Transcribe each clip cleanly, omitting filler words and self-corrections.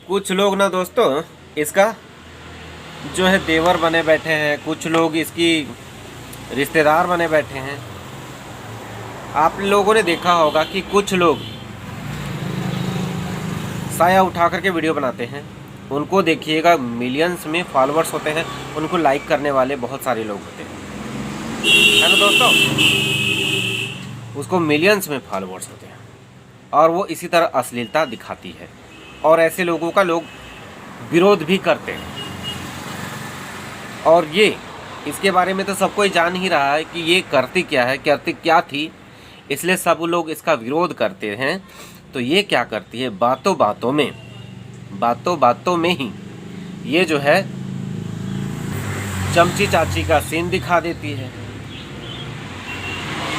कुछ लोग ना दोस्तों इसका जो है देवर बने बैठे हैं, कुछ लोग इसकी रिश्तेदार बने बैठे हैं। आप लोगों ने देखा होगा कि कुछ लोग साया उठा करके वीडियो बनाते हैं, उनको देखिएगा मिलियंस में फॉलोअर्स होते हैं, उनको लाइक करने वाले बहुत सारे लोग होते हैं, है ना दोस्तों। उसको मिलियंस में फॉलोअर्स होते हैं और वो इसी तरह अश्लीलता दिखाती है और ऐसे लोगों का लोग विरोध भी करते हैं। और ये इसके बारे में तो सबको ही जान ही रहा है कि ये करती क्या है, करती क्या थी, इसलिए सब लोग इसका विरोध करते हैं। तो ये क्या करती है, बातों बातों में ही ये जो है चमची चाची का सीन दिखा देती है।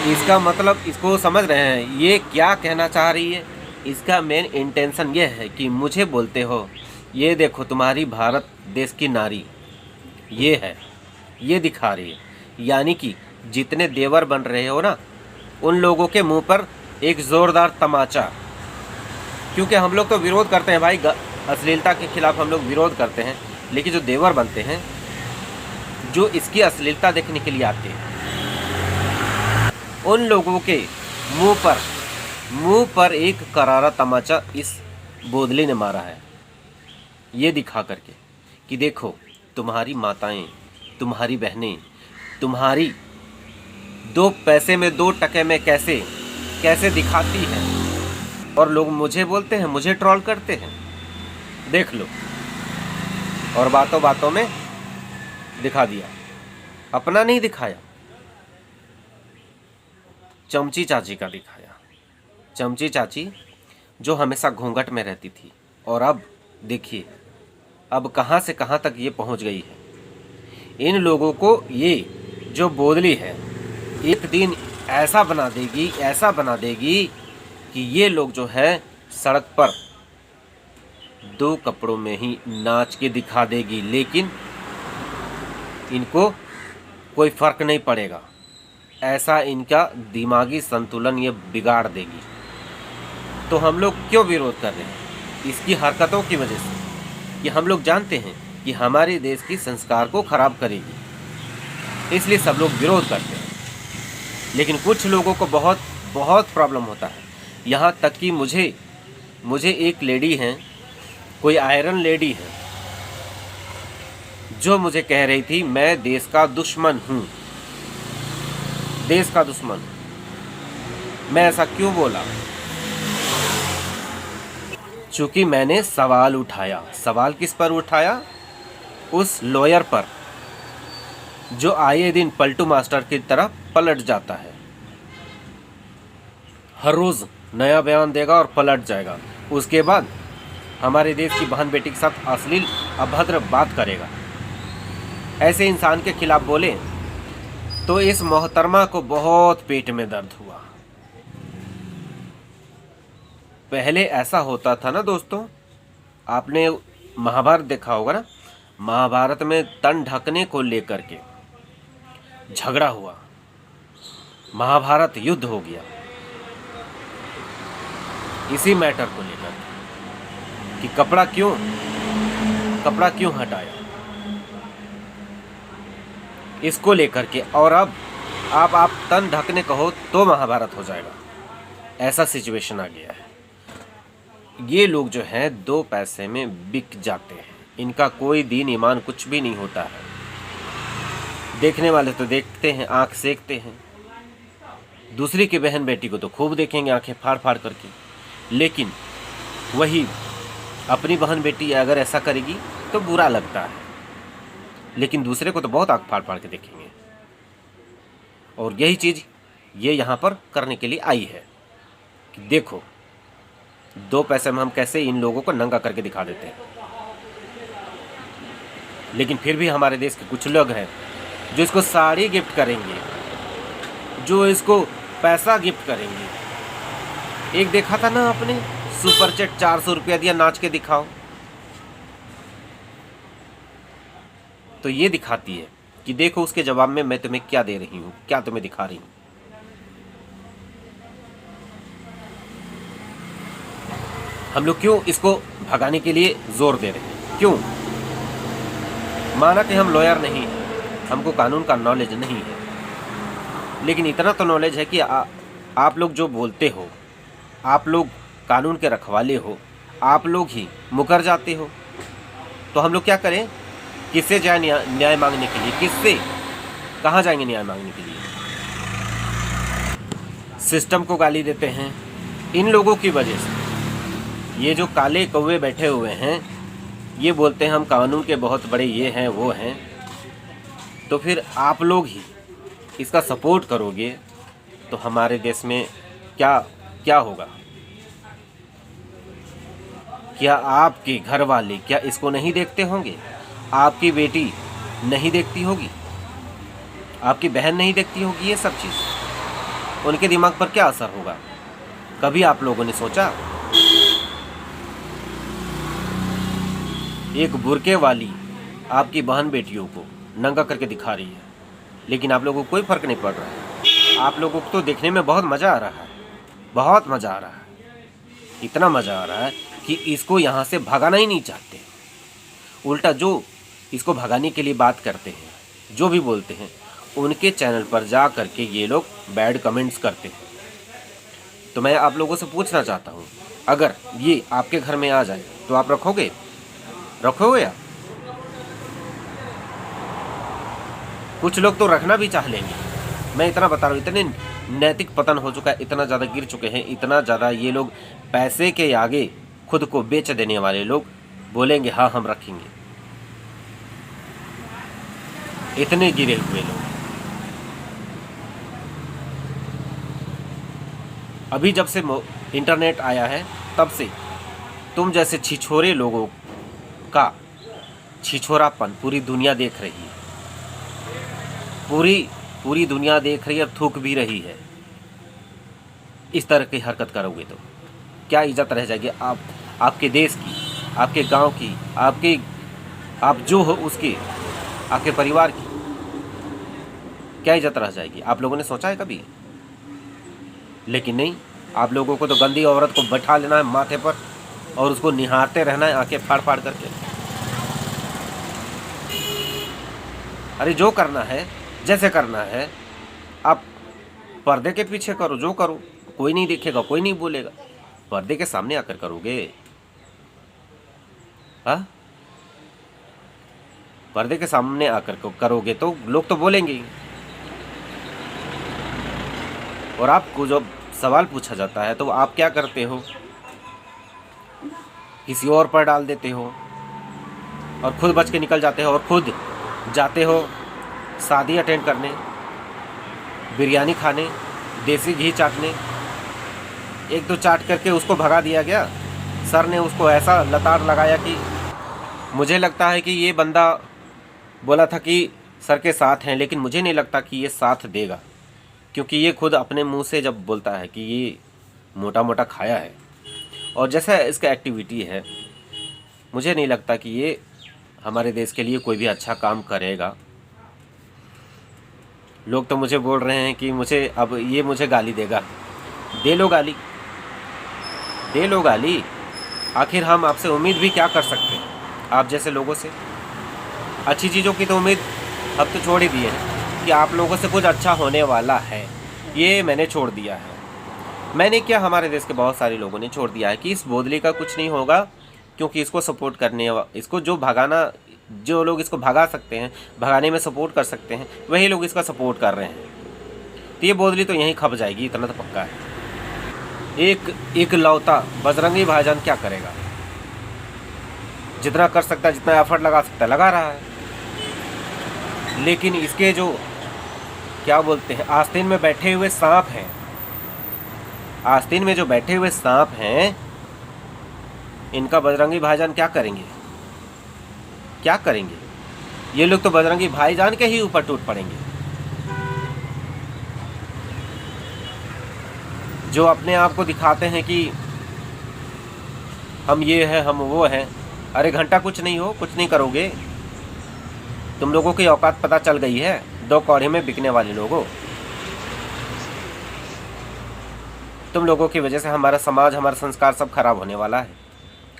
इसका मतलब इसको समझ रहे हैं ये क्या कहना चाह रही है। इसका मेन इंटेंशन ये है कि मुझे बोलते हो, ये देखो तुम्हारी भारत देश की नारी ये है, ये दिखा रही है। यानी कि जितने देवर बन रहे हो ना, उन लोगों के मुंह पर एक ज़ोरदार तमाचा। क्योंकि हम लोग तो विरोध करते हैं भाई, अश्लीलता के खिलाफ हम लोग विरोध करते हैं, लेकिन जो देवर बनते हैं, जो इसकी अश्लीलता देखने के लिए आते हैं, उन लोगों के मुंह पर एक करारा तमाचा इस बोदली ने मारा है, ये दिखा करके कि देखो तुम्हारी माताएं, तुम्हारी बहनें, तुम्हारी 2 पैसे में 2 टके में कैसे कैसे दिखाती है। और लोग मुझे बोलते हैं, मुझे ट्रोल करते हैं, देख लो। और बातों बातों में दिखा दिया, अपना नहीं दिखाया, चमची चाची का दिखाया। चमची चाची जो हमेशा घूंघट में रहती थी, और अब देखिए अब कहाँ से कहाँ तक ये पहुँच गई है। इन लोगों को ये जो बोदली है एक दिन ऐसा बना देगी कि ये लोग जो है सड़क पर 2 कपड़ों में ही नाच के दिखा देगी, लेकिन इनको कोई फर्क नहीं पड़ेगा। ऐसा इनका दिमागी संतुलन ये बिगाड़ देगी। तो हम लोग क्यों विरोध कर रहे हैं? इसकी हरकतों की वजह से, कि हम लोग जानते हैं कि हमारे देश की संस्कार को खराब करेगी, इसलिए सब लोग विरोध करते हैं। लेकिन कुछ लोगों को बहुत बहुत प्रॉब्लम होता है। यहाँ तक कि मुझे एक लेडी हैं, कोई आयरन लेडी है, जो मुझे कह रही थी मैं देश का दुश्मन हूँ, देश का दुश्मन। मैं ऐसा क्यों बोला? चूंकि मैंने सवाल उठाया। सवाल किस पर उठाया? उस लॉयर पर जो आए दिन पलटू मास्टर की तरह पलट जाता है, हर रोज नया बयान देगा और पलट जाएगा। उसके बाद हमारे देश की बहन बेटी के साथ अश्लील अभद्र बात करेगा। ऐसे इंसान के खिलाफ बोले तो इस मोहतरमा को बहुत पेट में दर्द हुआ। पहले ऐसा होता था ना दोस्तों, आपने महाभारत देखा होगा ना, महाभारत में तन ढकने को लेकर के झगड़ा हुआ, महाभारत युद्ध हो गया इसी मैटर को लेकर कि कपड़ा क्यों हटाया, इसको लेकर के। और अब आप तन ढकने कहो तो महाभारत हो जाएगा, ऐसा सिचुएशन आ गया है। ये लोग जो हैं 2 पैसे में बिक जाते हैं, इनका कोई दीन ईमान कुछ भी नहीं होता है। देखने वाले तो देखते हैं, आंख सेकते हैं, दूसरी की बहन बेटी को तो खूब देखेंगे आंखें फाड़ फाड़ करके, लेकिन वही अपनी बहन बेटी अगर ऐसा करेगी तो बुरा लगता है, लेकिन दूसरे को तो बहुत आंख फाड़ फाड़ के देखेंगे। और यही चीज़ ये यहाँ पर करने के लिए आई है कि देखो 2 पैसे में हम कैसे इन लोगों को नंगा करके दिखा देते हैं। लेकिन फिर भी हमारे देश के कुछ लोग हैं जो इसको साड़ी गिफ्ट करेंगे, जो इसको पैसा गिफ्ट करेंगे। एक देखा था ना आपने, सुपर चैट 400 रुपया दिया, नाच के दिखाओ। तो ये दिखाती है कि देखो उसके जवाब में मैं तुम्हें क्या दे रही हूँ, क्या तुम्हें दिखा रही हूँ। हम लोग क्यों इसको भगाने के लिए जोर दे रहे हैं। क्यों? माना कि हम लॉयर नहीं हैं, हमको कानून का नॉलेज नहीं है, लेकिन इतना तो नॉलेज है कि आप लोग जो बोलते हो, आप लोग कानून के रखवाले हो, आप लोग ही मुकर जाते हो। तो हम लोग क्या करें? किससे जाए न्याय मांगने के लिए? किससे? कहाँ जाएंगे न्याय मांगने के लिए? सिस्टम को गाली देते हैं। इन लोगों की वजह से ये जो काले कौवे बैठे हुए हैं, ये बोलते हैं हम कानून के बहुत बड़े ये हैं वो हैं। तो फिर आप लोग ही इसका सपोर्ट करोगे तो हमारे देश में क्या क्या होगा? क्या आपके घर वाले क्या इसको नहीं देखते होंगे? आपकी बेटी नहीं देखती होगी? आपकी बहन नहीं देखती होगी? ये सब चीज़ उनके दिमाग पर क्या असर होगा? कभी आप लोगों ने सोचा? एक बुर्के वाली आपकी बहन बेटियों को नंगा करके दिखा रही है, लेकिन आप लोगों को कोई फ़र्क नहीं पड़ रहा है। आप लोगों को तो देखने में बहुत मज़ा आ रहा है, बहुत मज़ा आ रहा है। इतना मज़ा आ रहा है कि इसको यहाँ से भगाना ही नहीं चाहते। उल्टा जो इसको भगाने के लिए बात करते हैं, जो भी बोलते हैं, उनके चैनल पर जा करके ये लोग बैड कमेंट्स करते हैं। तो मैं आप लोगों से पूछना चाहता हूँ, अगर ये आपके घर में आ जाए तो आप रखोगे? रखोगे या? कुछ लोग तो रखना भी चाह लेंगे। मैं इतना बता रहा हूँ, इतने नैतिक पतन हो चुका है, इतना ज़्यादा गिर चुके हैं, इतना ज़्यादा ये लोग पैसे के आगे खुद को बेच देने वाले लोग बोलेंगे हाँ हम रखेंगे। इतने गिरे हुए लोग। अभी जब से इंटरनेट आया है तब से तुम जैसे छिछोरे लोगों का छिछोरापन पूरी दुनिया देख रही है। पूरी दुनिया देख रही है, थूक भी रही है। इस तरह की हरकत करोगे तो क्या इज्जत रह जाएगी आपके देश की, आपके गांव की, आप जो हो उसके, आपके परिवार की? क्या इज्जत रह जाएगी? आप लोगों ने सोचा है कभी? लेकिन नहीं, आप लोगों को तो गंदी औरत को बैठा लेना है माथे पर और उसको निहारते रहना है आंखें फाड़ फाड़ करके। अरे जो करना है, जैसे करना है, आप पर्दे के पीछे करो, जो करो, कोई नहीं देखेगा, कोई नहीं बोलेगा। पर्दे के सामने आकर करोगे? हाँ, पर्दे के सामने आकर करोगे तो लोग तो बोलेंगे ही। और आपको जब सवाल पूछा जाता है तो आप क्या करते हो? किसी और पर डाल देते हो और खुद बच के निकल जाते हो, और खुद जाते हो शादी अटेंड करने, बिरयानी खाने, देसी घी चाटने। एक दो चाट करके उसको भगा दिया गया। सर ने उसको ऐसा लताड़ लगाया कि मुझे लगता है कि ये बंदा बोला था कि सर के साथ हैं, लेकिन मुझे नहीं लगता कि ये साथ देगा, क्योंकि ये खुद अपने मुंह से जब बोलता है कि ये मोटा मोटा खाया है और जैसा इसका एक्टिविटी है, मुझे नहीं लगता कि ये हमारे देश के लिए कोई भी अच्छा काम करेगा। लोग तो मुझे बोल रहे हैं कि मुझे गाली देगा। दे लो गाली, दे लो गाली। आखिर हम आपसे उम्मीद भी क्या कर सकते हैं? आप जैसे लोगों से अच्छी चीज़ों की तो उम्मीद अब तो छोड़ ही दी है कि आप लोगों से कुछ अच्छा होने वाला है, ये मैंने छोड़ दिया है। मैंने क्या, हमारे देश के बहुत सारे लोगों ने छोड़ दिया है कि इस बोदली का कुछ नहीं होगा, क्योंकि इसको सपोर्ट करने, इसको जो लोग इसको भगा सकते हैं, भगाने में सपोर्ट कर सकते हैं, वही लोग इसका सपोर्ट कर रहे हैं। तो ये बोदली तो यहीं खप जाएगी, इतना तो पक्का है। एक लौता बजरंगी भाईजान क्या करेगा? जितना कर सकता है, जितना एफर्ट लगा सकता है, लगा रहा है। लेकिन इसके जो क्या बोलते हैं, आस्तीन में बैठे हुए सांप हैं, आस्तीन में जो बैठे हुए सांप हैं, इनका बजरंगी भाईजान क्या करेंगे? क्या करेंगे? ये लोग तो बजरंगी भाईजान के ही ऊपर टूट पड़ेंगे। जो अपने आप को दिखाते हैं कि हम ये हैं, हम वो हैं। अरे घंटा कुछ नहीं हो, कुछ नहीं करोगे। तुम लोगों की औकात पता चल गई है, 2 कौड़े में बिकने वाले लोगों। तुम लोगों की वजह से हमारा समाज, हमारा संस्कार सब खराब होने वाला है।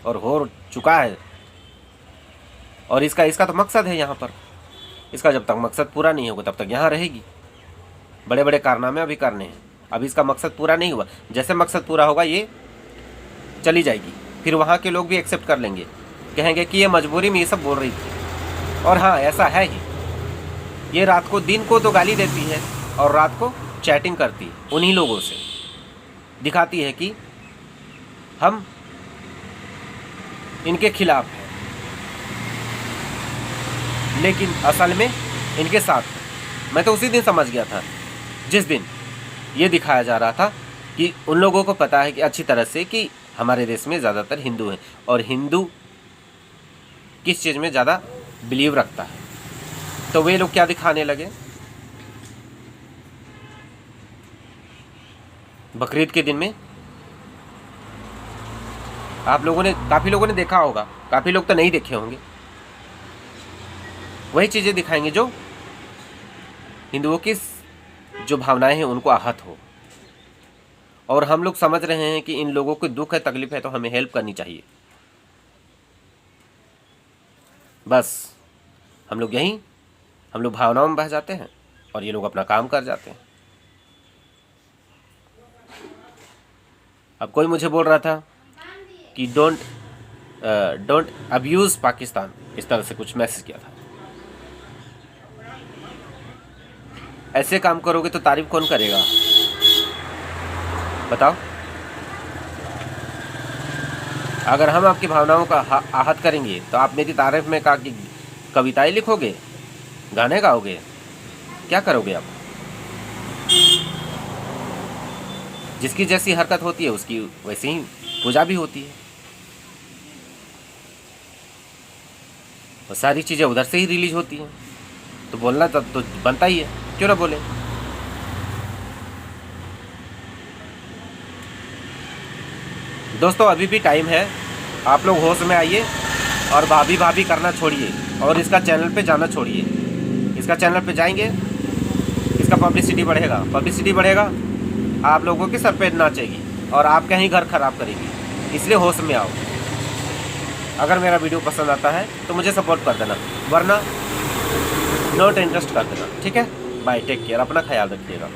और हो चुका है। और इसका तो मकसद है यहाँ पर। इसका जब तक मकसद पूरा नहीं होगा तब तक यहाँ रहेगी। बड़े बड़े कारनामे अभी करने हैं, अभी इसका मकसद पूरा नहीं हुआ। जैसे मकसद पूरा होगा ये चली जाएगी, फिर वहाँ के लोग भी एक्सेप्ट कर लेंगे, कहेंगे कि ये मजबूरी में ये सब बोल रही थी। और हाँ, ऐसा है ही, ये रात को, दिन को तो गाली देती है और रात को चैटिंग करती है उन्हीं लोगों से, दिखाती है कि हम इनके खिलाफ हैं, लेकिन असल में इनके साथ हैं। मैं तो उसी दिन समझ गया था जिस दिन ये दिखाया जा रहा था कि उन लोगों को पता है कि अच्छी तरह से कि हमारे देश में ज़्यादातर हिंदू हैं और हिंदू किस चीज़ में ज़्यादा बिलीव रखता है। तो वे लोग क्या दिखाने लगे, बकरीद के दिन में आप लोगों ने, काफ़ी लोगों ने देखा होगा, काफ़ी लोग तो नहीं देखे होंगे, वही चीज़ें दिखाएंगे जो हिंदुओं की जो भावनाएं हैं उनको आहत हो। और हम लोग समझ रहे हैं कि इन लोगों को दुख है, तकलीफ है, तो हमें हेल्प करनी चाहिए। बस हम लोग भावनाओं में बह जाते हैं और ये लोग अपना काम कर जाते हैं। अब कोई मुझे बोल रहा था कि डोंट अब्यूज़ पाकिस्तान, इस तरह से कुछ मैसेज किया था। ऐसे काम करोगे तो तारीफ कौन करेगा, बताओ? अगर हम आपकी भावनाओं का आहत करेंगे तो आप मेरी तारीफ में कि कविताएं लिखोगे, गाने गाओगे, क्या करोगे आप? जिसकी जैसी हरकत होती है उसकी वैसी ही पूजा भी होती है। और सारी चीज़ें उधर से ही रिलीज होती हैं, तो बोलना तो बनता ही है, क्यों ना बोले। दोस्तों अभी भी टाइम है, आप लोग होश में आइए और भाभी भाभी करना छोड़िए और इसका चैनल पे जाना छोड़िए। इसका चैनल पे जाएंगे, इसका पब्लिसिटी बढ़ेगा, आप लोगों के सर पे नाचेगी और आपका ही घर खराब करेगी। इसलिए होश में आओ। अगर मेरा वीडियो पसंद आता है तो मुझे सपोर्ट कर देना, वरना नॉट इंटरेस्ट कर देना, ठीक है? बाय, टेक केयर, अपना ख्याल रखिएगा।